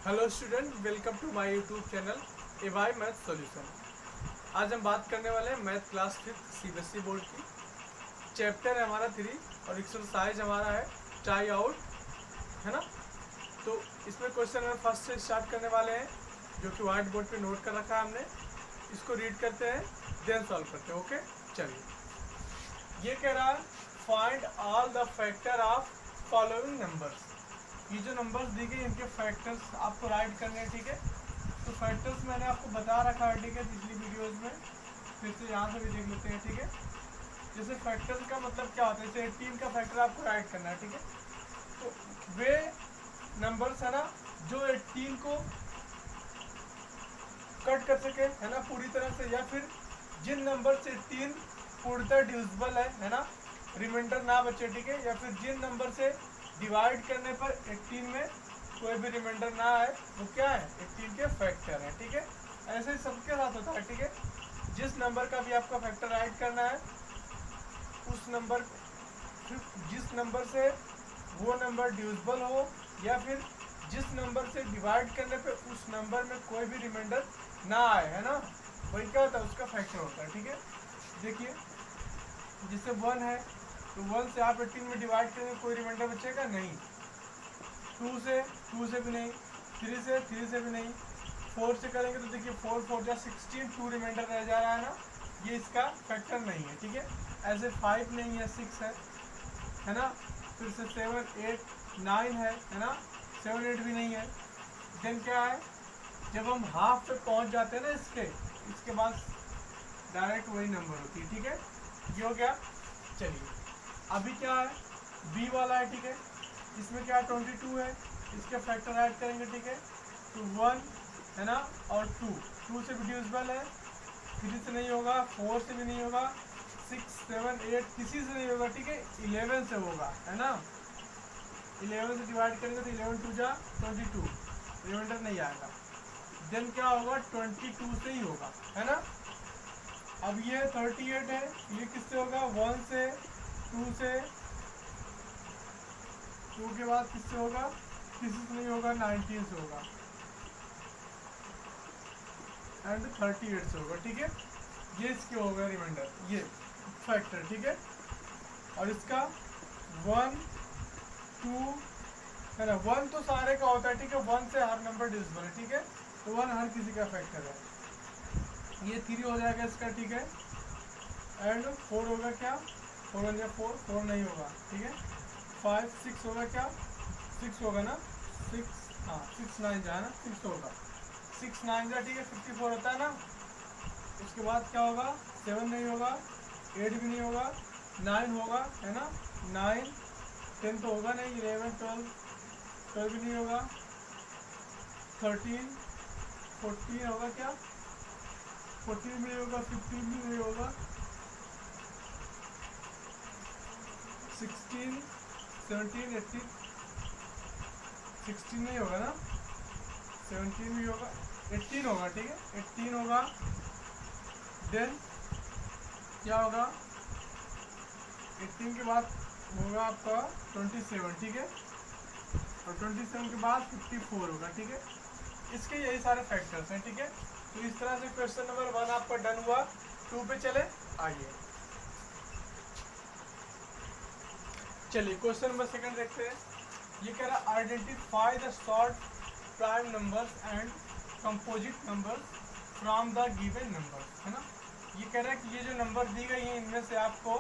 Hello student, welcome to my YouTube channel A Y math solution. आज हम बात करने वाले हैं मैथ क्लास 5 सीबीएसई बोर्ड की। चैप्टर है हमारा 3 और एक्सरसाइज हमारा है ट्राई आउट, है ना। तो इसमें क्वेश्चन नंबर फर्स्ट से स्टार्ट करने वाले हैं, जो कि व्हाइट बोर्ड पे नोट कर रखा है हमने। इसको रीड करते हैं देन सॉल्व करते हैं। ओके, चलिए। ये कह रहा है find all the factor of following numbers. ये जो नंबर्स दी गई इनके फैक्टर्स आपको राइट करने हैं, ठीक है। तो फैक्टर्स मैंने आपको बता रखा है, ठीक है, पिछली वीडियोस में। फिर से यहाँ से भी देख लेते हैं, ठीक है। जैसे फैक्टर्स का मतलब क्या होता है, जैसे 18 का फैक्टर आपको राइट करना है, ठीक है। तो वे नंबर्स है ना जो 18 को कट कर सके, है ना, पूरी तरह से, या फिर जिन नंबर से 18 पूर्णतः डिविजिबल है ना, रिमाइंडर ना बचे, ठीक है। या फिर जिन नंबर से डिवाइड करने पर 18 में कोई भी रिमाइंडर ना आए, वो क्या है, 18 के फैक्टर है, ठीक है। ऐसे ही सबके साथ होता है, ठीक है। जिस नंबर का भी आपका फैक्टर राइट करना है, उस नंबर जिस नंबर से वो नंबर डिविजिबल हो, या फिर जिस नंबर से डिवाइड करने पे उस नंबर में कोई भी रिमाइंडर ना आए, है ना, वही क्या होता है, उसका फैक्टर होता है, ठीक है। देखिए, जैसे 1 है तो 1 से आप 18 में डिवाइड करेंगे, कोई रिमाइंडर बचेगा नहीं। 2 से भी नहीं, 3 से भी नहीं। 4 से करेंगे तो देखिए 4 4 जा 16, 2 रिमाइंडर रह जा रहा है ना, ये इसका फैक्टर नहीं है, ठीक है। ऐसे 5 नहीं है, 6 है ना। फिर से 7 8 9 है ना, 7 8 भी नहीं है। देन क्या है, जब हम हाफ पे पहुंच जाते हैं ना इसके बाद डायरेक्ट वही नंबर होती है, ठीक है। ये हो गया। चलिए, अभी क्या है, बी वाला है, ठीक है। इसमें क्या 22 है, इसके फैक्टर ऐड करेंगे, ठीक है। तो 1 है ना, और 2 से भी डिविजिबल है, 3 से नहीं होगा, 4 से भी नहीं होगा, 6 7 8 किसी से नहीं होगा, ठीक है। 11 से होगा, है ना। 11 से डिवाइड करेंगे तो 11 2 जा 22, रिमाइंडर नहीं आएगा। देन क्या होगा, 22 से ही होगा, है ना। अब ये 38 है, ये किससे होगा, 1 से, 2 से, 2 के बाद किससे होगा, किसी से नहीं होगा, 19 से होगा, एंड 38 से होगा, ठीक है। ये इसके होगा रिमाइंडर, ये फैक्टर, ठीक है। और इसका 1 2 है ना, 1 तो सारे का होता है, ठीक है। 1 से हर नंबर डिविजिबल है, ठीक है। तो 1 हर किसी का फैक्टर है। ये 3 हो जाएगा इसका, ठीक है। एंड 4 होगा क्या, 4 1 या 4 4 नहीं होगा, ठीक है। 5 6 होगा क्या, 6 होगा ना, 6 हाँ 6 9 जा है ना, 6 होगा, 6 9 जा, ठीक है। 54 होता है ना। उसके बाद क्या होगा, 7 नहीं होगा, 8 भी नहीं होगा, 9 होगा, है ना। 9 10 तो होगा नहीं, 11 12 भी नहीं होगा, 13 14 होगा क्या, 14 भी नहीं होगा, 15 भी नहीं होगा, 16 17 18 16 नहीं होगा ना, 17 भी होगा, 18 होगा, ठीक है। 18 होगा। देन क्या होगा, 18 के बाद होगा आपका 27, ठीक है। और 27 के बाद 54 होगा, ठीक है। इसके यही सारे फैक्टर्स हैं, ठीक है। तो इस तरह से क्वेश्चन नंबर 1 आपका डन हुआ। 2 पे चले, आइए। चलिए क्वेश्चन नंबर 2 देखते हैं। ये कह रहा है identify the short prime numbers and composite numbers from the given numbers, है ना। ये कह रहा है कि ये जो नंबर दी गई हैं, इनमें से आपको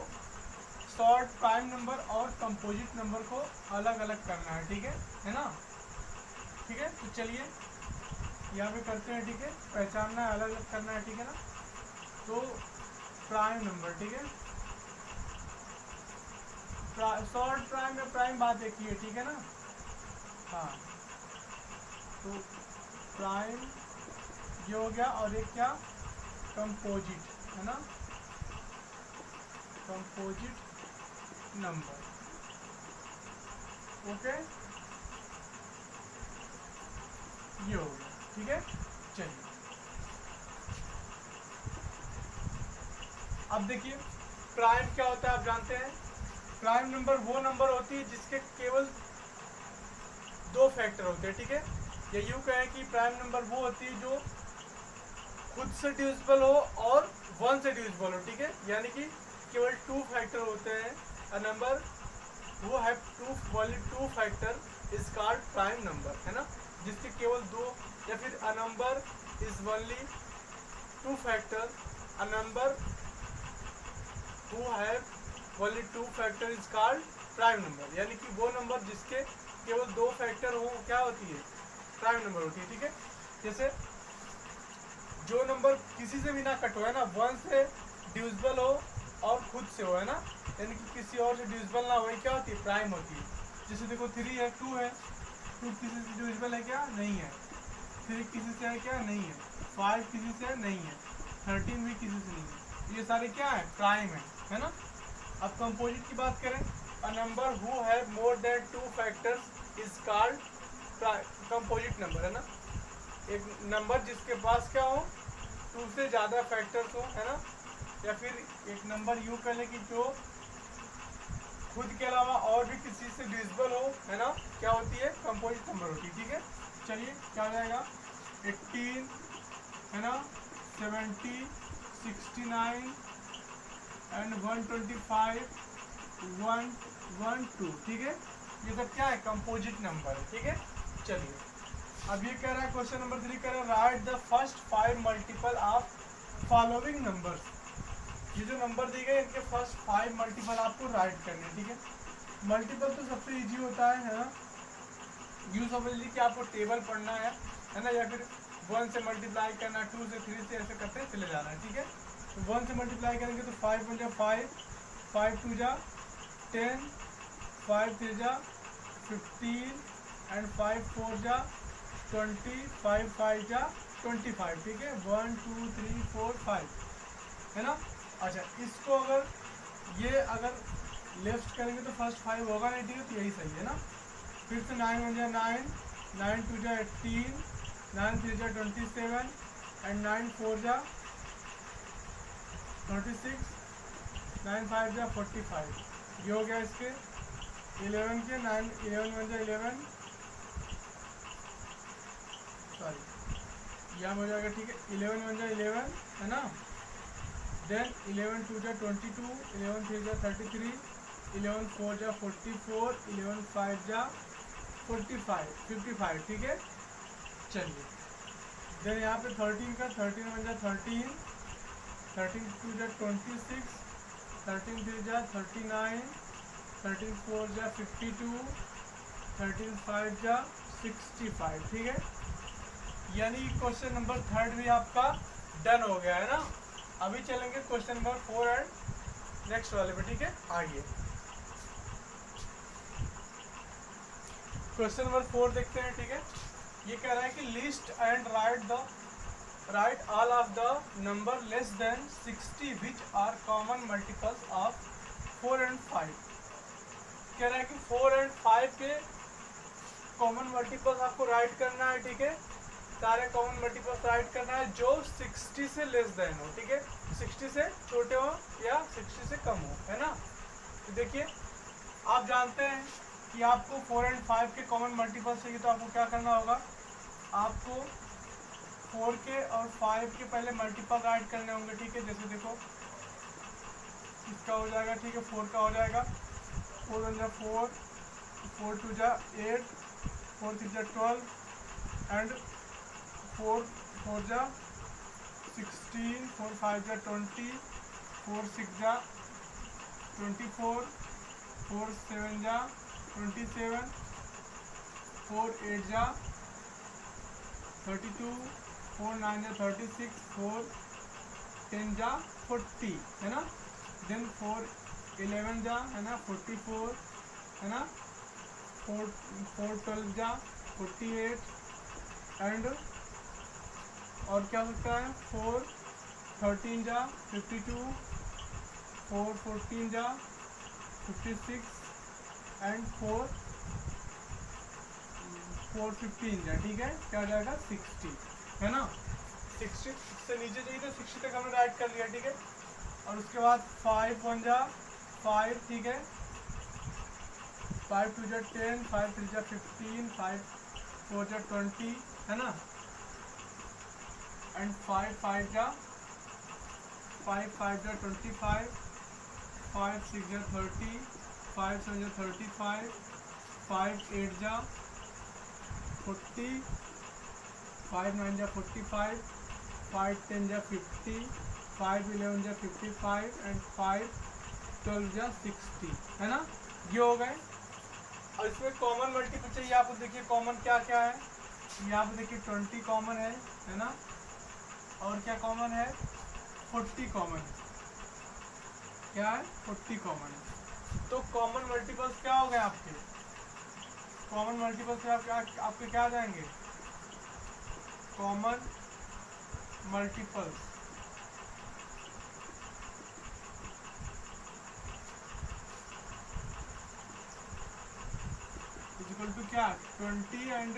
शॉर्ट प्राइम नंबर और कंपोजिट नंबर को अलग अलग करना है, ठीक है ना। ठीक है, तो चलिए यहाँ पे करते हैं, ठीक है। पहचानना है, अलग अलग करना है, ठीक है ना। तो प्राइम नंबर, ठीक है, शॉर्ट प्राइम या प्राइम बात एक ही है, ठीक है ना। हाँ, तो प्राइम ये हो गया, और एक क्या, कंपोजिट, है ना, कंपोजिट नंबर। ओके, ये हो गया, ठीक है। चलिए अब देखिए प्राइम क्या होता है, आप जानते हैं। प्राइम नंबर वो नंबर होती है जिसके केवल 2 फैक्टर होते हैं, ठीक है। या यूँ कहें कि प्राइम नंबर वो होती है जो खुद से डिविजिबल हो और 1 से डिविजिबल हो, ठीक है, यानी कि केवल 2 फैक्टर होते हैं। अ नंबर वो है only 2 factor is called prime number, है ना, जिसके केवल 2, या फिर a number is only 2 factor, a number who have only 2 factor is called prime number, यानी कि वो नंबर जिसके केवल 2 फैक्टर हो क्या होती है, प्राइम नंबर होती है, ठीक है। जैसे जो नंबर किसी से भी ना कट हो, है ना, 1 से डिविजिबल हो और खुद से हो, है ना, यानी कि किसी और से डिविजिबल ना हो, क्या होती है, प्राइम होती है। जैसे देखो 3 है, 2 है, 2 किसी से डिविजिबल है क्या, नहीं है। 3 किसी से है क्या, नहीं है। 5 किसी से नहीं है। 13 भी किसी से नहीं है। ये सारे क्या है, प्राइम है ना। अब कंपोजिट की बात करें, a number who have more than 2 factors is called composite number, है ना, एक नंबर जिसके पास क्या हो, 2 से ज़्यादा फैक्टर्स हो, है ना, या फिर एक नंबर यूँ कह लें कि जो खुद के अलावा और भी किसी से डिविजिबल हो, है ना, क्या होती है, कंपोजिट नंबर होती है, ठीक है। चलिए क्या हो जाएगा, 18, है ना, 70, 69 एंड 125, 112, ठीक है, ये सब क्या है, कंपोजिट नंबर है, ठीक है। चलिए अब ये कह रहा है क्वेश्चन नंबर 3 कह रहा है right the first 5 multiple of following numbers. ये जो नंबर दी गए इनके फर्स्ट 5 मल्टीपल आपको राइट करने, ठीक है। मल्टीपल तो सबसे इजी होता है ना, यूँ समझ लीजिए कि आपको टेबल पढ़ना है ना, या फिर 1 से मल्टीप्लाई करना, 2 से 3 से ऐसे करते चले जाना है, ठीक है। तो 1 से मल्टीप्लाई करेंगे तो 5 1 जा 5, 5 2 जा 10, 5 3 जा 15 एंड 5 4 जा 20, 5 5 जा 25, ठीक है, 1 2 3 4 5, है ना। अच्छा इसको अगर लेफ्ट करेंगे तो फर्स्ट 5 होगा नहीं, ठीक है, तो यही सही है ना। फिर से 9 1 जा 9, 9 2 जा 18, 9 3 जा 27 एंड 9 4 जा 36, 9 5 जा 45, ये हो गया इसके 11 के। 9 11 1 जा 11, सॉरी यहाँ हो जाएगा, ठीक है, 11 1 जा 11, है ना। देन 11 2 जा 22, 11 3 जा 33, 11 4 जा 44, 11 5 जा 45, 55, ठीक है। चलिए देन यहाँ पे 13 का 13 1 जा 13, 13 2 जा 26, 13 3 जा 39, 13 4 जा 52, 13 5 जा 65, ठीक है। यानी क्वेश्चन नंबर 3 भी आपका डन हो गया, है ना। अभी चलेंगे क्वेश्चन नंबर 4 एंड नेक्स्ट वाले पे, ठीक है। आइए क्वेश्चन नंबर 4 देखते हैं, ठीक है। ये कह रहा है कि list and write all of the number less than 60 which are common multiples of 4 and 5। कह रहा है कि 4 एंड 5 के कॉमन मल्टीपल्स आपको राइट करना है, ठीक है। सारे कॉमन मल्टीपल्स राइट करना है जो 60 से लेस देन हो, ठीक है, 60 से छोटे हो या 60 से कम हो, है ना। तो देखिए आप जानते हैं कि आपको 4 एंड 5 के कॉमन मल्टीपल्स चाहिए, तो आपको क्या करना होगा, आपको 4 के और 5 के पहले मल्टीपल राइट करने होंगे, ठीक है। जैसे देखो इसका हो जाएगा, ठीक है, 4 का हो जाएगा, 4 1 जा 4, 4 2 जा 8, 4 3 जा 12 एंड 4 4 जा 16, 4 5 जा 20, 4 6 जा 24, 4 7 जा 27, 4 8 जा 32, 4 9 जा 36, 4 10 जा 40, है ना। देन 4 11 जा, है ना, 44, है ना, 4 12 जा 48 एंड और क्या सकता है, 4 13 जा 52, 4 14 जा 56 एंड 4 15 जा, ठीक है, क्या हो जाएगा 60, है ना। 60 से नीचे चाहिए तो 60 तक हमने राइट कर लिया, ठीक है। और उसके बाद 5 1 जा 5, ठीक है, 5 2 जा 10, 5 3 जा 15, 5 4 जा 20 है ना, एंड 5 5 जा 25, 5 6 जा 30, 5 7 जा 35, 5 8 जा 40, 5 9 जा 45, 5 10 जा 50, 5 11 जा 55 एंड 5 12 जा 60 है ना। ये हो गए। और इसमें कॉमन मल्टीपल चाहिए आपको। देखिए कॉमन क्या क्या है, यहाँ पे देखिए 20 कॉमन है ना, और क्या कॉमन है, 40 कॉमन है। क्या है, 40 कॉमन है। तो कॉमन मल्टीपल्स क्या हो गए आपके, कॉमन मल्टीपल्स से आपके क्या आ जाएंगे, कॉमन मल्टीपल्स इक्वल टू क्या, 20 एंड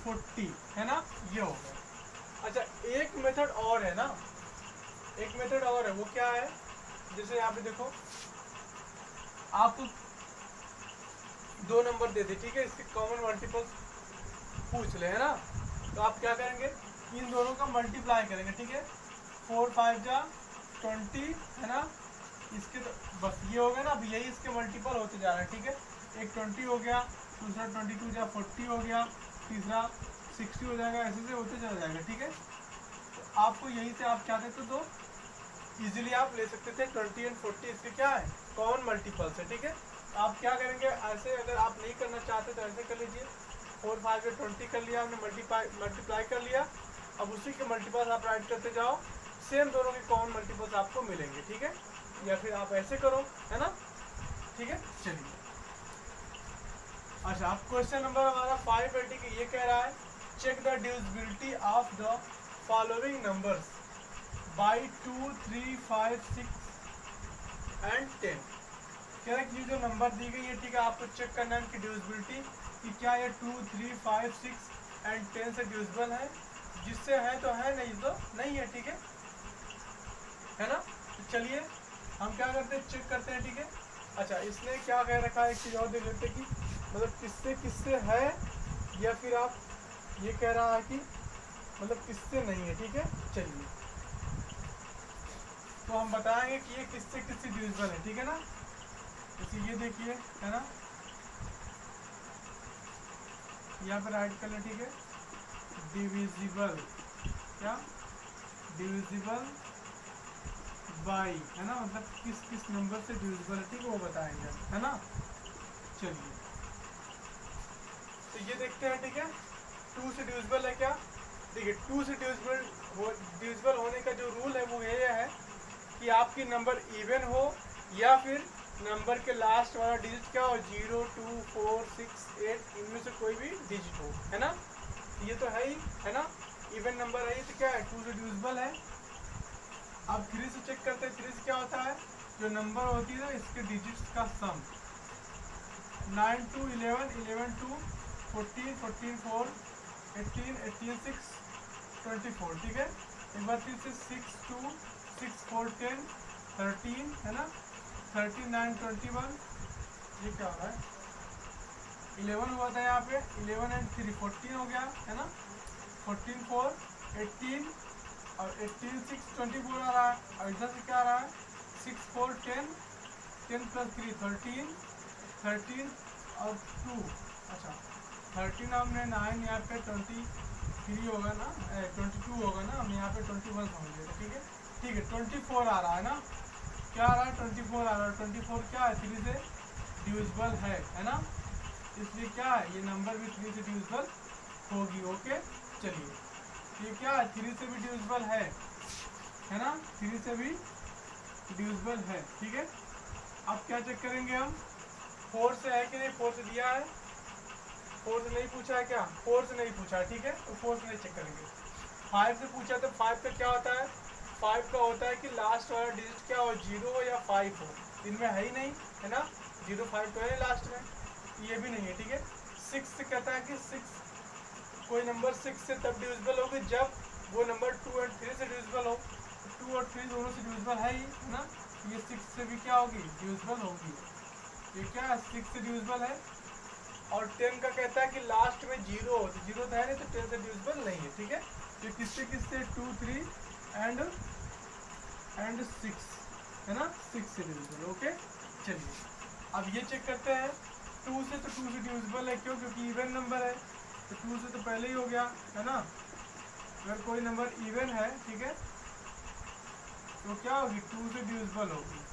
40 है ना। ये हो गया। अच्छा एक मेथड और है ना, एक मेथड और है, वो क्या है, जैसे यहाँ पे देखो आप 2 नंबर दे दे, ठीक है, इसके कॉमन मल्टीपल्स पूछ ले है ना, तो आप क्या करेंगे, इन दोनों का मल्टीप्लाई करेंगे, ठीक है, 4 5 जा 20 है ना, इसके तो बस ये हो गया ना। अब यही इसके मल्टीपल होते जा रहे हैं, ठीक है, एक 20 हो गया, दूसरा 22 जा 40 हो गया, तीसरा 60 हो जाएगा, ऐसे से होते चला जाएगा, ठीक है। तो आपको यही से आप चाहते थे तो इजीली आप ले सकते थे 20 एंड 40, इसके क्या है, कॉमन मल्टीपल्स है, ठीक है। आप क्या करेंगे, ऐसे अगर आप नहीं करना चाहते तो ऐसे कर लीजिए, 4 5 या 20 कर लिया आपने, मल्टीप्लाई कर लिया, अब उसी के मल्टीपल्स आप राइट करते जाओ, सेम दोनों के कॉमन मल्टीपल्स आपको मिलेंगे, ठीक है। या फिर आप ऐसे करो है ना, ठीक है। चलिए अच्छा, आप क्वेश्चन नंबर हमारा 580 के ये कह रहा है, check the divisibility of the following numbers by 2 3 5 6 and 10। कह रहा है कि ये जो नंबर दी गई है, ठीक है, आपको चेक करना है इनकी डिविजिबिलिटी कि क्या ये 2 3 5 6 एंड 10 से डिविजिबल है, जिससे है तो है, नहीं तो नहीं है, ठीक है ना। तो चलिए हम क्या करते हैं, चेक करते हैं, ठीक है। अच्छा इसने क्या कह रखा है, एक चीज़ और देख लेते कि मतलब किससे किससे है, या फिर आप ये कह रहा है कि मतलब किससे नहीं है, ठीक है। चलिए तो हम बताएंगे कि ये किससे किससे डिविजिबल है, ठीक है ना। जैसे ये देखिए है ना, यहाँ पर राइट कर ले, ठीक है, डिविजिबल, क्या, डिविजिबल बाई है ना, मतलब किस किस नंबर से डिविजिबल है, ठीक है, वो बताएंगे है ना। चलिए तो ये देखते हैं, ठीक है, 2 से डिविजिबल है क्या, देखिए 2 से डिविजिबल होने का जो रूल है वो ये है कि आपकी नंबर इवन हो या फिर नंबर के लास्ट वाला डिजिट क्या हो, 0 2 4 6 8, इनमें से कोई भी डिजिट हो, है ना। ये तो है ही है ना, इवन नंबर है, तो क्या है, 2 से डिविजिबल है। अब 3 से चेक करते हैं, 3 से क्या होता है, जो नंबर होती है ना इसके डिजिट्स का सम, 9 2 11 11 2 14 14 4 18 18 6 24, ठीक है। एक बार फिर से 6 2 6 4 10 13 है ना, 13 9 21, ये क्या हो रहा है, 11 हुआ था यहाँ पे, 11 एंड 3 14 हो गया है ना, 14 4 18 और 18 6 24 आ रहा है, और इधर से क्या आ रहा है, 6 4 10 10 प्लस 3 13 13 और 2, अच्छा 13 हमने 9 यहाँ पे 23 होगा ना, 22 होगा ना, हम यहाँ पे 21 समझ लेते, ठीक है, ठीक है। 24 आ रहा है ना, क्या आ रहा है, 24 आ रहा है, 24 क्या है, 3 से डिविजिबल है ना, इसलिए क्या है, ये नंबर भी 3 से डिविजिबल होगी, ओके। चलिए ये क्या है, 3 से भी डिविजिबल है ना, 3 से भी डिविजिबल है, ठीक है। अब क्या चेक करेंगे हम, 4 से है कि नहीं, 4 से दिया है, 4 से नहीं पूछा है क्या, 4 से नहीं पूछा है, ठीक है, तो 4 से नहीं चेक करेंगे। 5 से पूछा तो 5 का क्या होता है, 5 का होता है कि लास्ट वाला डिजिट क्या हो, 0 हो या 5 हो, इनमें है ही नहीं है ना, 0 5 तो है लास्ट में, ये भी नहीं है, ठीक है। 6 से कहता है कि 6 कोई नंबर 6 से तब डिविजिबल होगी जब वो नंबर 2 और 3 से डिविजिबल हो, तो 2 और 3 दोनों से डिविजिबल है ही है ना, ये 6 से भी क्या होगी, डिविजिबल होगी, ये क्या है, 6 से डिविजिबल है, और 10 का कहता है कि लास्ट में 0 हो, तो 0 तो है नहीं, तो 10 से डिविजिबल नहीं है, ठीक है। तो किससे किससे 2 3 एंड 6 है ना, 6 से डिविजिबल। ओके चलिए अब ये चेक करते हैं 2 से, तो 2 से डिविजिबल है, क्यों, क्योंकि इवन नंबर है, तो 2 से तो पहले ही हो गया है ना। अगर कोई नंबर इवन है, ठीक है, तो क्या होगी, 2 से डिविजिबल होगी।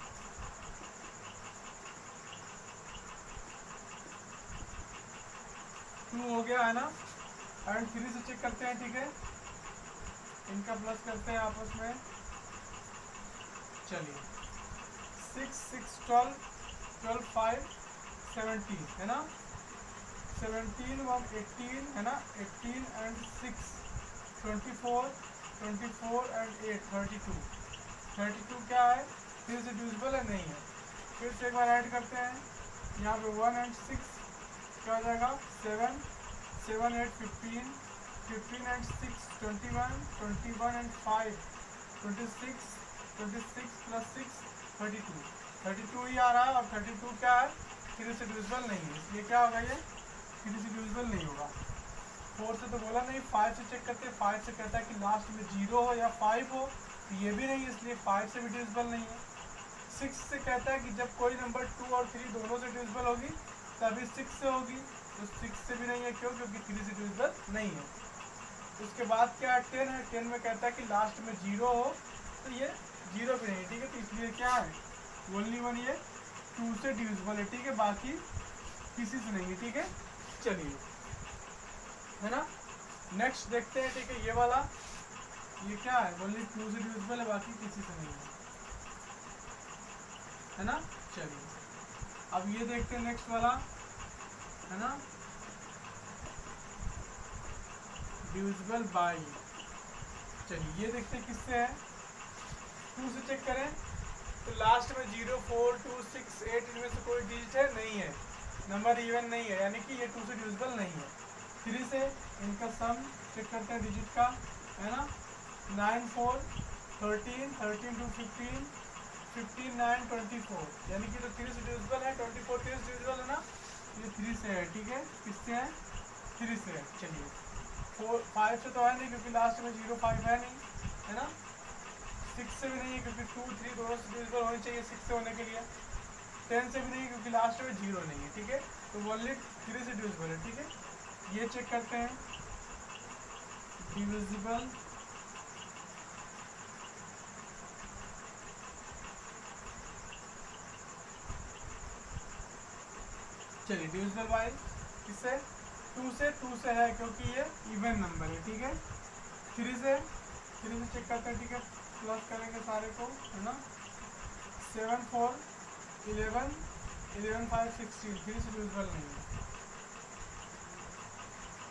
टू हो गया है ना, एंड 3 से चेक करते हैं, ठीक है, इनका प्लस करते हैं आपस में। चलिए 6 6 12 12 5 17 है ना, 17 1 18 है ना, 18 एंड 6 24 24 एंड 8 32 32 क्या है, 3 से डिविजिबल है, नहीं है। फिर से एक बार ऐड करते हैं, यहाँ पे 1 एंड 6 क्या हो जाएगा, 7 7 8 15 15 एंड 6 21 21 एंड 5 26 26 प्लस 6 32 32 ही आ रहा है, और 32 क्या है, 3 से डिविजिबल नहीं है, इसलिए क्या होगा, ये 3 से डिविजिबल नहीं होगा। 4 से तो बोला नहीं, 5 से चेक करते हैं, 5 से कहता है कि लास्ट में 0 हो या 5 हो, तो ये भी नहीं, इसलिए 5 से भी डिविजिबल नहीं है। 6 से कहता है कि जब कोई नंबर 2 और 3 दोनों से डिविजिबल होगी तभी 6 से होगी, तो 6 से भी नहीं है, क्यों, क्योंकि 3 से डिविजिबल नहीं है। उसके बाद क्या है, 10 है, 10 में कहता है कि लास्ट में 0 हो, तो ये 0 भी नहीं है, ठीक है, तो इसलिए क्या है, ओनली वन ये 2 से डिविजिबल है, ठीक है, बाकी किसी से नहीं है, ठीक है। चलिए है ना, नेक्स्ट देखते हैं, ठीक है, ये वाला, ये क्या है, ओनली 2 से डिविजिबल है, बाकी किसी से नहीं है ना। चलिए अब ये देखते हैं नेक्स्ट वाला, है ना, डिविजिबल बाय। चलिए ये देखते हैं किससे है, 2 से चेक करें, तो लास्ट में 0 4 2 6 8 इनमें से कोई डिजिट है, नहीं है, नंबर इवन नहीं है, यानी कि ये 2 से डिविजिबल नहीं है। 3 से इनका सम चेक करते हैं डिजिट का, है ना, 9 4 13 13 2 15 15 9 24, यानी कि तो 3 से डिविजिबल है, 24 3 से डिविजिबल है ना, ये 3 से है, ठीक है, किससे है, 3 से है। चलिए 4 5 से तो है नहीं, क्योंकि लास्ट में 0 5 है नहीं, है ना, 6 से भी नहीं है, क्योंकि 2 3 दोनों से डिविजिबल होनी चाहिए 6 से होने के लिए। 10 से भी नहीं, क्योंकि लास्ट में 0 नहीं है, ठीक है, तो ओनली 3 से डिविजिबल है, ठीक है। ये चेक करते हैं, डिविजिबल चलिए डिविजिबल बाय किससे, 2 से है, क्योंकि ये इवन नंबर है, ठीक है। 3 से चेक करते हैं, ठीक है, प्लस करेंगे सारे को, है ना, 7 4 11 11 5 16, 3 से डिविजिबल नहीं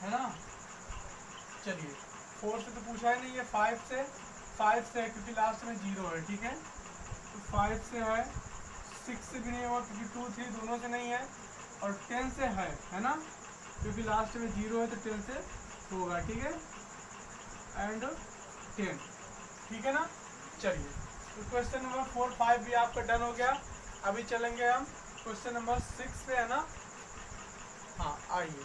है ना। चलिए 4 से तो पूछा ही नहीं है, 5 से है, क्योंकि लास्ट में 0 है, ठीक है, तो 5 से है। 6 से भी नहीं होगा, क्योंकि 2 3 दोनों से नहीं है, और 10 से है ना, क्योंकि लास्ट में 0 है, तो 10 से होगा, ठीक है, एंड 10, ठीक है ना। चलिए तो क्वेश्चन नंबर 4 5 भी आपका डन हो गया। अभी चलेंगे हम क्वेश्चन नंबर 6 पे, है ना। हाँ आइए,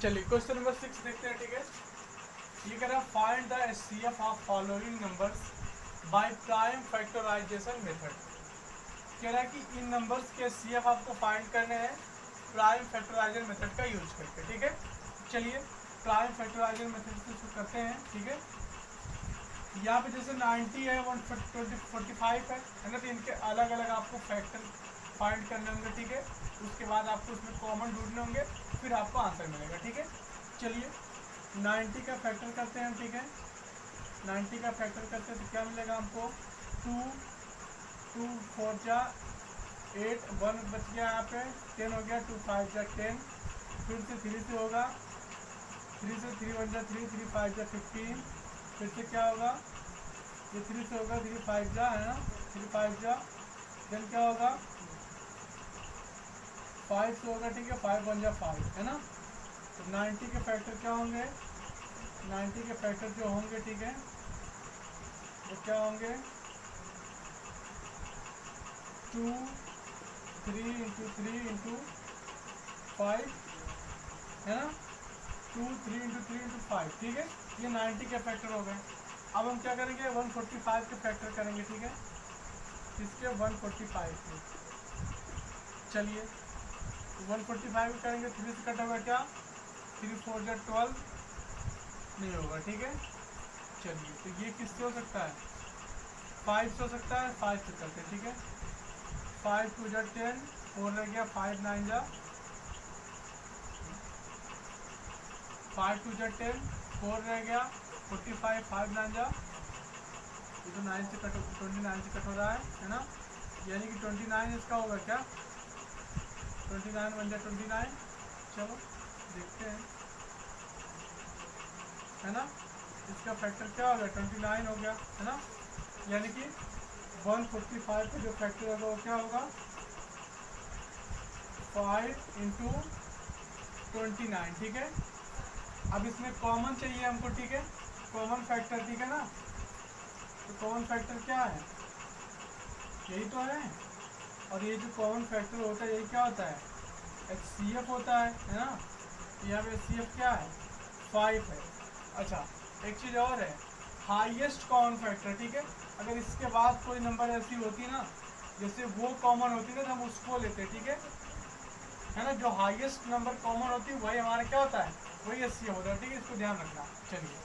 चलिए क्वेश्चन नंबर 6 देखते हैं, ठीक है। ये कह रहा है find the HCF of following numbers by prime factorisation method. कह रहा है कि इन नंबर्स के एचसीएफ आपको फाइंड करने हैं प्राइम फैक्टराइजेशन मेथड का यूज करके, ठीक है। चलिए प्राइम फैक्टराइजेशन मेथड से शुरू करते हैं, ठीक है। यहाँ पे जैसे 90 है, 120 45 है ना, तो इनके अलग अलग आपको फैक्टर फाइंड करने होंगे, ठीक है। उसके बाद आपको उसमें कॉमन ढूंढने होंगे, फिर आपको आंसर मिलेगा, ठीक है। चलिए 90 का फैक्टर करते हैं, ठीक है। 90 का फैक्टर करते हैं तो क्या मिलेगा हमको, 2 2 4 जा 8 1 बच गया, यहाँ पे 10 हो गया, 2 5 जा 10, फिर से 3 से होगा, 3 से 3 1 जा 3 3 5 जा 15, फिर से क्या होगा, ये 3 से होगा, 3 5 जा, है ना, 3 5 जा, देन क्या होगा, 5 से होगा, ठीक है, 5 1 जा 5, है ना। तो 90 के फैक्टर क्या होंगे, 90 के फैक्टर जो होंगे, ठीक है, वो क्या होंगे, 2 3 इंटू 3 इंटू 5 है ना, 2 3 इंटू 3 इंटू 5, ठीक है। ये 90 के फैक्टर हो गए। अब हम क्या करेंगे, 145 के फैक्टर करेंगे, ठीक है, इसके 145 के। चलिए 145 करेंगे, 3 से कट होगा क्या, 3 4 जा 12 नहीं होगा, ठीक है। चलिए तो ये किससे हो सकता है, 5 से हो सकता है, 5 से करते हैं, ठीक है। 5 2 जा 10, 4 रह गया, 5 9 जा 5 2 जा 10, 4 रह गया, 45 5 9 जा, ये तो 9 से कट 29 से कट हो रहा है ना, यानी कि 29 इसका होगा क्या, 29 1 जा 29। चलो देखते हैं, है ना, इसका फैक्टर क्या हो गया, 29 हो गया, है ना, यानी कि 145 का जो फैक्टर होगा वो क्या होगा, 5 इंटू 29, ठीक है। अब इसमें कॉमन चाहिए हमको, ठीक है, कॉमन फैक्टर, ठीक है ना। तो कॉमन फैक्टर क्या है, यही तो है, और ये जो कॉमन फैक्टर होता है यही क्या होता है, HCF होता है ना। यहाँ पे HCF क्या है, 5 है। अच्छा एक चीज़ और है, हाईएस्ट कॉमन फैक्टर, ठीक है। अगर इसके बाद कोई नंबर ऐसी होती ना, जैसे वो कॉमन होती ना, तो हम उसको लेते, ठीक है ना। जो हाईएस्ट नंबर कॉमन होती है वही हमारा क्या होता है, वही HCF होता है, ठीक है, इसको ध्यान रखना। चलिए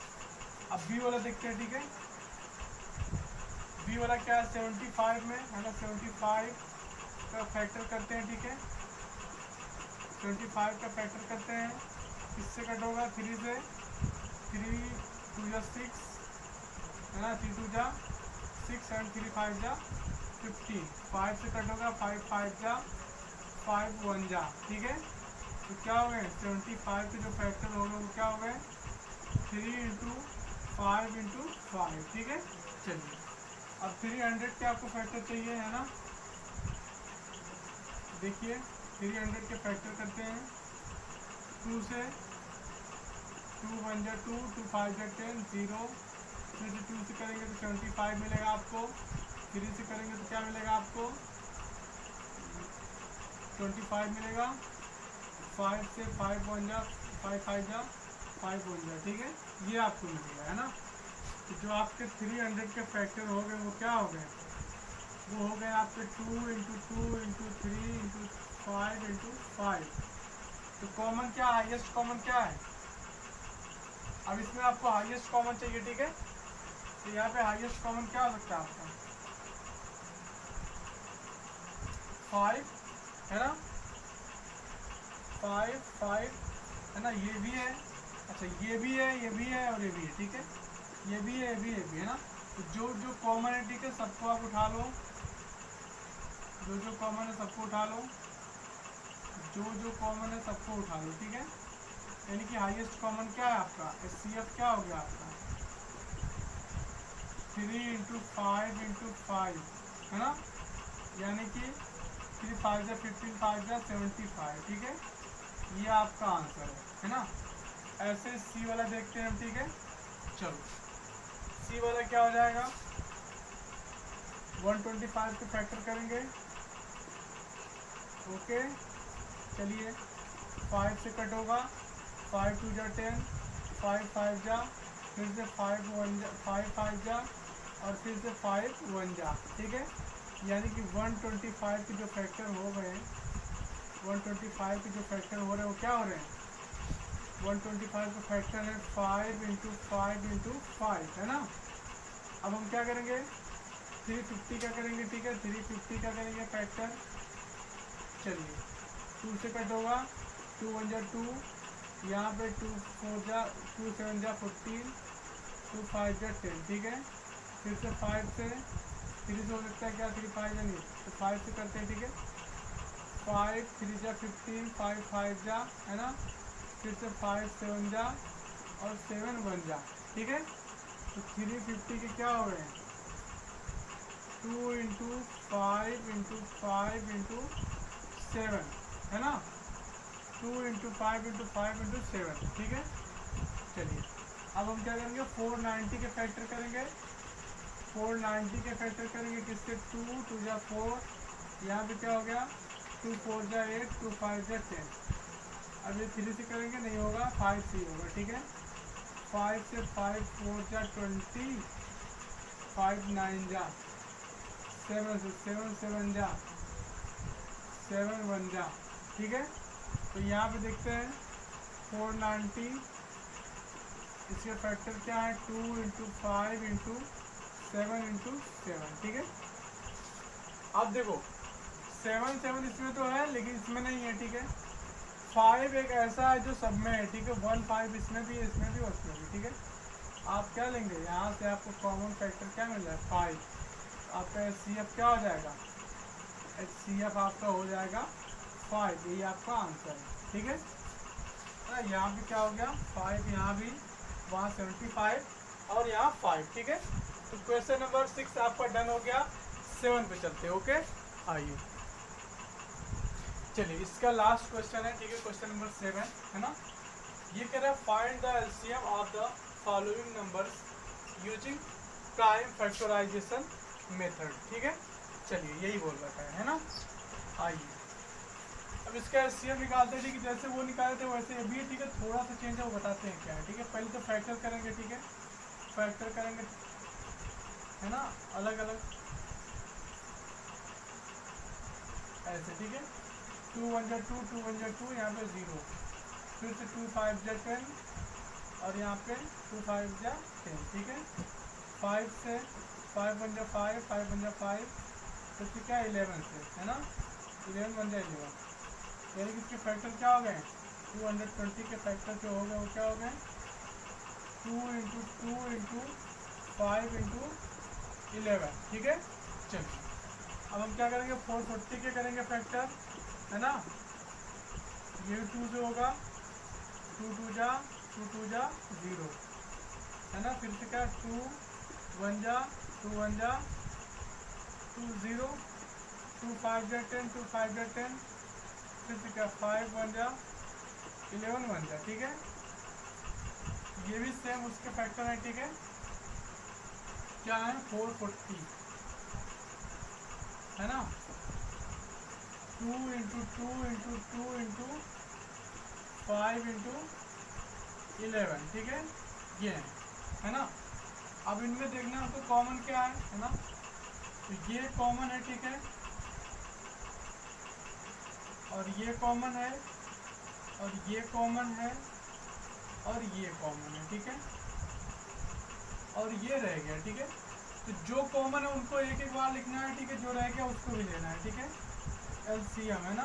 अब बी वाला देखते हैं, ठीक है। बी वाला क्या है, 75 में, है ना, 75 का फैक्टर करते हैं, ठीक है। 75 का फैक्टर करते हैं, किससे कट होगा, 3 से, 3 2 जा 6, है ना, 3 2 जा 6 एंड 3 5 जा 15, 5 से कट होगा, 5 5 जा 5 1 जा, ठीक है। तो क्या हो गए, 75 के जो फैक्टर हो गए वो क्या हो गए, 3 इंटू 5 इंटू 5, ठीक है। चलिए अब 300 के आपको फैक्टर चाहिए, है ना। देखिए 300 के फैक्टर करते हैं, 2 से, 2 1 जा 2, 2 5 जा 10, 0, फिर से 2 से करेंगे तो 75 मिलेगा आपको, 3 से करेंगे तो क्या मिलेगा आपको, 25 मिलेगा, 5 से 5 1 जा 5 5 जा 5 1 जा, ठीक है, ये आपको मिलेगा, है ना। तो जो आपके 300 के फैक्टर हो गए वो क्या हो गए, वो हो गए आपके 2 इंटू 2 इंटू 3 इंटू 5 इंटू 5। तो कॉमन क्या, हाईएस्ट कॉमन क्या है, अब इसमें आपको हाईएस्ट कॉमन चाहिए, ठीक है। तो यहाँ पे हाईएस्ट कॉमन क्या हो सकता है आपका, 5, है ना, 5 5, है ना, ये भी है, अच्छा ये भी है, ये भी है और ये भी है, ठीक है, ये भी है, ये भी है, ये भी है ना। तो जो जो कॉमन है, ठीक है, सबको आप उठा लो, जो जो कॉमन है सबको उठा लो, जो जो कॉमन है सबको उठा लो, ठीक है। यानी कि हाईएस्ट कॉमन क्या है आपका, HCF क्या हो गया आपका, 3 इंटू 5 इंटू 5, है ना, यानी कि 3 5 जा 15 5 जा 75, ठीक है, ये आपका आंसर है ना। ऐसे सी वाला देखते हैं हम, ठीक है। चलो सी वाला क्या हो जाएगा, 125 के फैक्टर करेंगे, ओके। चलिए 5 से कट होगा, 5 2 जा 10, 5 5 जा, फिर से 5 1 जा 5 5 जा और फिर से 5 1 जा, ठीक है। यानी कि 125 के जो फैक्टर हो गए, 125 के जो फैक्टर हो रहे हैं वो क्या हो रहे हैं, 125 का फैक्टर है 5 इंटू 5 इंटू 5, है ना। अब हम क्या करेंगे, 350 का करेंगे, ठीक है, 350 का करेंगे फैक्टर। चलिए 2 से कट होगा, 2 1 जा 2, यहाँ पे 2 4 जा 2 7 जा 14, 2 5 जा 10, ठीक है। फिर से 5 से 3 से हो सकता है क्या, 3 5 जा नहीं, तो 5 से करते हैं, ठीक है। 5 3 जा 15, 5 5 जा, है ना, फिर से 5 7 जा और 7 1 जा, ठीक है। तो 350 के क्या हो गए, 2 इंटू 5 इंटू 5 इंटू 7, है ना, 2 इंटू 5 इंटू 5 इंटू 7, ठीक है। चलिए अब हम क्या करेंगे, 490 के फैक्टर करेंगे, 490 के फैक्टर करेंगे किसके, 2 2 जा 4, यहाँ पे क्या हो गया 2 4 जा 8, 2 5 जा 10। अब ये 3 से करेंगे नहीं होगा, 5 से ही होगा, ठीक है। 5 से 5 4 जा 20, 5 9 जा 7 से 7 7 जा 7 1 जा, ठीक है। तो यहाँ पे देखते हैं 490, इसके फैक्टर क्या है 2 इंटू 5 इंटू 7 इंटू 7, ठीक है। अब देखो 7 7 इसमें तो है लेकिन इसमें नहीं है, ठीक है। 5 एक ऐसा है जो सब में है, ठीक है। 1 5 इसमें भी है, इसमें भी और इसमें भी, ठीक है। आप क्या लेंगे यहाँ से, आपको कॉमन फैक्टर क्या मिल रहा है 5। आपका HCF क्या हो जाएगा, HCF आपका हो जाएगा 5, यही आपका आंसर है, ठीक है। यहाँ पे क्या हो गया 5, यहाँ भी, वहाँ 75 और यहाँ 5, ठीक है। तो क्वेश्चन नंबर 6 आपका डन हो गया। 7 पे चलते हैं, ओके। आइए चलिए, इसका लास्ट क्वेश्चन है, ठीक है। क्वेश्चन नंबर 7 है ना। ये कह रहा है find the LCM of the following numbers using prime factorisation method, ठीक है। चलिए यही बोल रखा है ना। आइए अब इसका LCM निकालते हैं, ठीक है। जैसे वो निकाले थे वैसे ये भी, ठीक है। थोड़ा सा चेंज है, वो बताते हैं क्या है, ठीक है। पहले तो फैक्टर करेंगे, ठीक है। फैक्टर करेंगे है ना, अलग अलग ऐसे, ठीक है। 2 1 जा 2, 2 1 जा 2, यहाँ पे 0, फिर से 2 5 जा 10 और यहाँ पे 2 5 जा 10, ठीक है। 5 से 5 1 जा 5, 5 1 जा 5, फिर से क्या 11 से, है ना। 11 1 जा 11, यानी कि इसके फैक्टर क्या हो गए 220 के फैक्टर जो हो गए वो क्या हो गए 2 इंटू 2 इंटू 5 इंटू 11, ठीक है। चलिए अब हम क्या करेंगे 440 के करेंगे फैक्टर, है ना। ये 2 से होगा, 2 2 जा 2 2 जा 0, है ना। फिर से क्या 2 1 जा 2 1 जा 2 0, 2 5 जा 10, 2 5 जा 10, फिर से क्या 5 1 जा 11 1 जा, ठीक है। ये भी सेम उसके फैक्टर है, ठीक है। क्या है 440, है ना। 2 इंटू 2 इंटू 2 इंटू 5 इंटू 11, ठीक है। ये है ना। अब इनमें देखना हमको कॉमन क्या है ना। तो ये कॉमन है, ठीक है। और ये कॉमन है, और ये कॉमन है, और ये कॉमन है, ठीक है। और ये रह गया, ठीक है। तो जो कॉमन है उनको एक एक बार लिखना है, ठीक है। जो रह गया उसको भी लेना है, ठीक है। LCM है ना,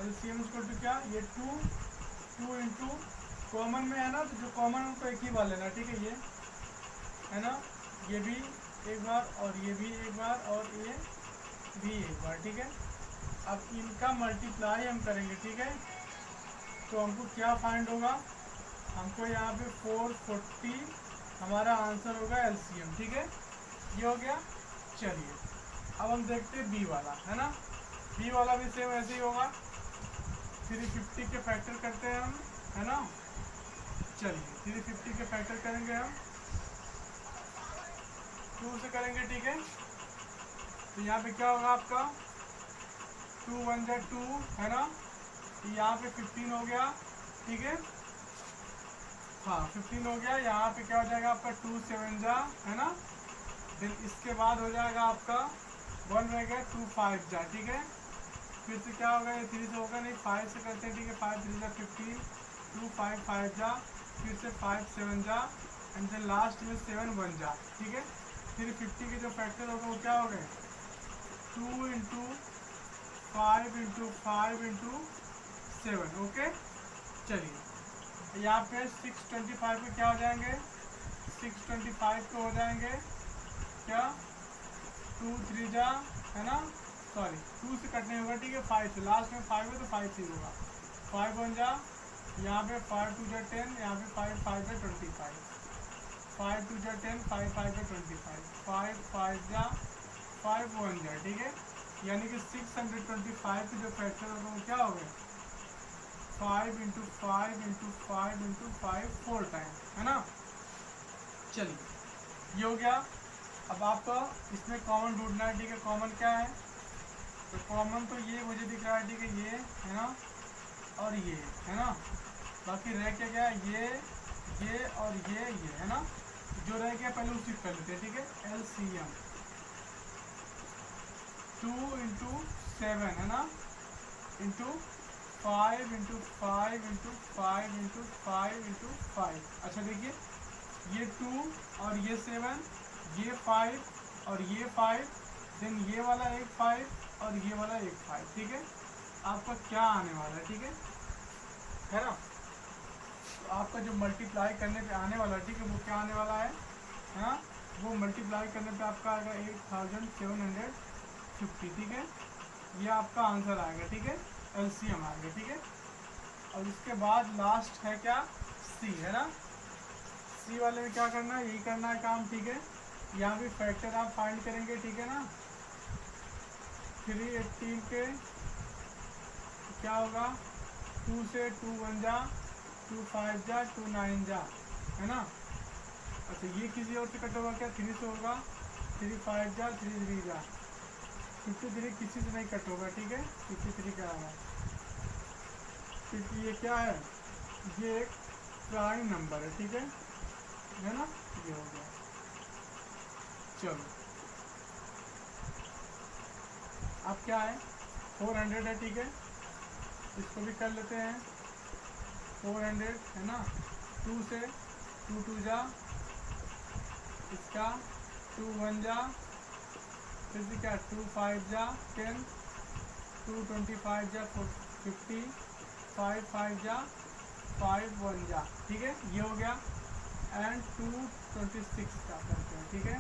LCM इक्वल टू क्या, ये 2 इंटू कॉमन में है ना, तो जो कॉमन है उनको एक ही बार लेना है, ठीक है। ये है ना, ये भी एक बार और ये भी एक बार और ये भी एक बार, ठीक है। अब इनका मल्टीप्लाई हम करेंगे, ठीक है। तो हमको क्या फाइंड होगा, हमको यहाँ पे 440 हमारा आंसर होगा LCM, ठीक है। ये हो गया। चलिए अब हम देखते हैं B वाला, है ना। B वाला भी सेम ऐसे ही होगा, 350 के फैक्टर करते हैं हम, है ना। चलिए 350 के फैक्टर करेंगे हम, 2 से करेंगे, ठीक है। तो यहाँ पे क्या होगा आपका 2 1 जा 2, है ना। यहाँ पे 15 हो गया, ठीक है। हाँ 15 हो गया। यहाँ पे क्या हो जाएगा आपका 2 7 जा, है ना। फिर इसके बाद हो जाएगा आपका 1 रह गया 2 5 जा, ठीक है। फिर से क्या होगा, ये 3 से होगा नहीं, 5 से करते हैं, ठीक है। 5 3 जा 15, 2 5 5 जा, फिर से 5 7 जा, एंड देन लास्ट में 7 1 जा, ठीक है। फिर 50 के जो फैक्टर होगा वो क्या हो गए 2 इंटू 5 इंटू 5 इंटू 7, ओके। चलिए यहाँ पे 625 पे क्या हो जाएंगे 625 पे हो जाएंगे क्या 2 3 जा, है ना। सॉरी 2 से कटने होगा, ठीक है। 5 से लास्ट में 5 है तो 5 से होगा। 5 1 जा, यहाँ पे 5 2 जा 10, यहाँ पे 5 5 जा 25, 5 2 जा 10, 5 5 जा 25, 5 5 जा 5 1 जा, ठीक है। यानी कि 625 के जो फैक्टर होगा वो क्या हो गए 5 इंटू 5 इंटू 5 इंटू 5 4 टाइम, है ना। चलिए ये हो गया। अब आपको इसमें कॉमन ढूंढना है, ठीक है। कॉमन क्या है तो कॉमन तो ये मुझे दिख रहा है, ठीक है, ये है ना, और ये है ना, बाकी रह क्या गया, ये और ये है ना, जो रह गया पहले उसी कर लेते हैं, ठीक है। LCM 2 इंटू 7 है ना, into 5 into 5 into 5 into 5 into 5। अच्छा देखिए, ये 2 और ये 7, ये 5 और ये 5, देन ये वाला एक 5 और ये वाला एक 5, ठीक है। आपका क्या आने वाला है, ठीक है ना। तो आपका जो मल्टीप्लाई करने पे आने वाला है, ठीक है, वो क्या आने वाला है ना, वो मल्टीप्लाई करने पे आपका आएगा 8750, ठीक है। ये आपका आंसर आएगा, ठीक है, LCM आएगा, ठीक है। और उसके बाद लास्ट है क्या, C है ना। C वाले में क्या करना है, यही करना है काम, ठीक है। यहाँ भी फैक्टर आप फाइंड करेंगे, ठीक है ना। 318 के क्या होगा, 2 से 2 1 जा, 2 5 जा, 2 9 जा, है ना। अच्छा ये किसी और से कट होगा क्या, 3 से होगा, 3 5 जा, 3 3 जा, 53 किसी से नहीं कट होगा, ठीक है। 53 क्या है, क्योंकि ये क्या है, ये एक प्राइम नंबर है, ठीक है ना। ये हो गया, चलो अब क्या है, 400 है, ठीक है। इसको भी कर लेते हैं, 400 है ना, 2 से 2 2 जा, इसका 2 1 जा, फिर से क्या 2 5 जा 10, 2 25 जा 50, 5 5 जा 5 1 जा, ठीक है, ये हो गया। एंड 2 26 का करते हैं, ठीक है।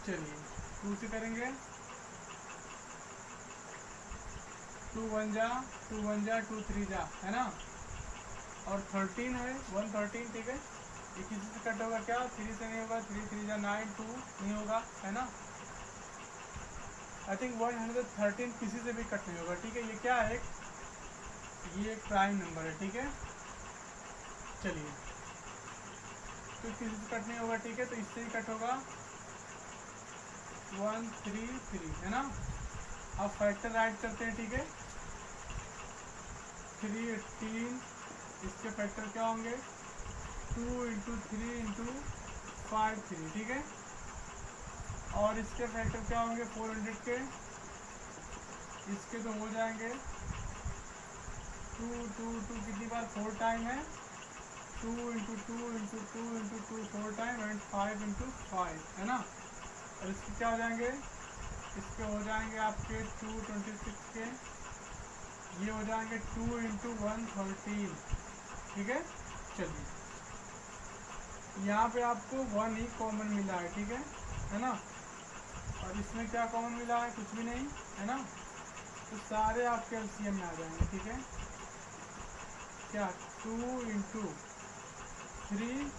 चलिए 2 से करेंगे, 2 1 जा, 2 1 जा, 2 3 जा, है ना। और 13 है, 113, ठीक है। ये किसी से कट होगा क्या, 3 से नहीं होगा, 3 3 जा 9, 2 नहीं होगा, है ना। आई थिंक 113 किसी से भी कट नहीं होगा, ठीक है। ये क्या है, ये एक प्राइम नंबर है, ठीक है। चलिए तो किसी से कट नहीं होगा, ठीक है, तो इससे ही कट होगा, 133 है ना। अब फैक्टर ऐड करते हैं, ठीक है। 318 इसके फैक्टर क्या होंगे, 2 इंटू 3 इंटू 5 3, ठीक है। और इसके फैक्टर क्या होंगे 400 के, इसके तो हो जाएंगे 2 2 2 कितनी बार 4 टाइम है, 2 into 2 into 2 into 2 4 time and 5 into 5, है ना। और इसके क्या हो जाएंगे, इसके हो जाएंगे आपके 226 के, ये हो जाएंगे 2 इंटू 113, ठीक है। चलिए यहाँ पे आपको 1 ही कॉमन मिला है, ठीक है ना। और इसमें क्या कॉमन मिला है, कुछ भी नहीं, है ना। तो सारे आपके LCM में आ जाएंगे, ठीक है। क्या 2 इंटू 3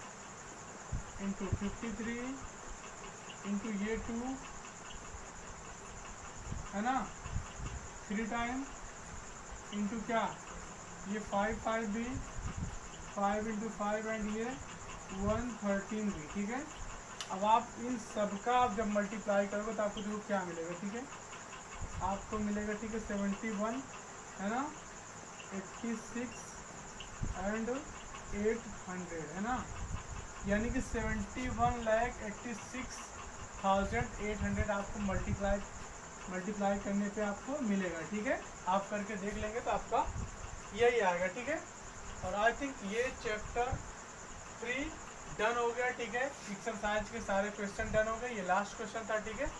इंटू 53 इंटू ये 2 है ना, 3 टाइम इंटू क्या, ये 5 5 भी, 5 इंटू 5 एंड ये 113 भी, ठीक है। अब आप इन सब का आप जब मल्टीप्लाई करोगे तो आपको देखो क्या मिलेगा, ठीक है। आपको मिलेगा, ठीक है, 71 है ना, 86 एंड 800 है ना, यानी कि 71,86,800 आपको मल्टीप्लाई करने पे आपको मिलेगा, ठीक है। आप करके देख लेंगे तो आपका यही आएगा, ठीक है। और आई थिंक ये चैप्टर 3 डन हो गया, ठीक है। एक्सरसाइज के सारे क्वेश्चन डन हो गए, ये लास्ट क्वेश्चन था, ठीक है।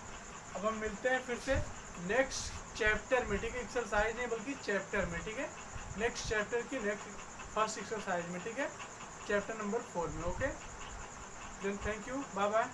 अब हम मिलते हैं फिर से नेक्स्ट चैप्टर में, ठीक है। एक्सरसाइज नहीं बल्कि चैप्टर में, ठीक है। नेक्स्ट चैप्टर की फर्स्ट एक्सरसाइज में, ठीक है, चैप्टर नंबर 4 में। Okay then, thank you, bye bye.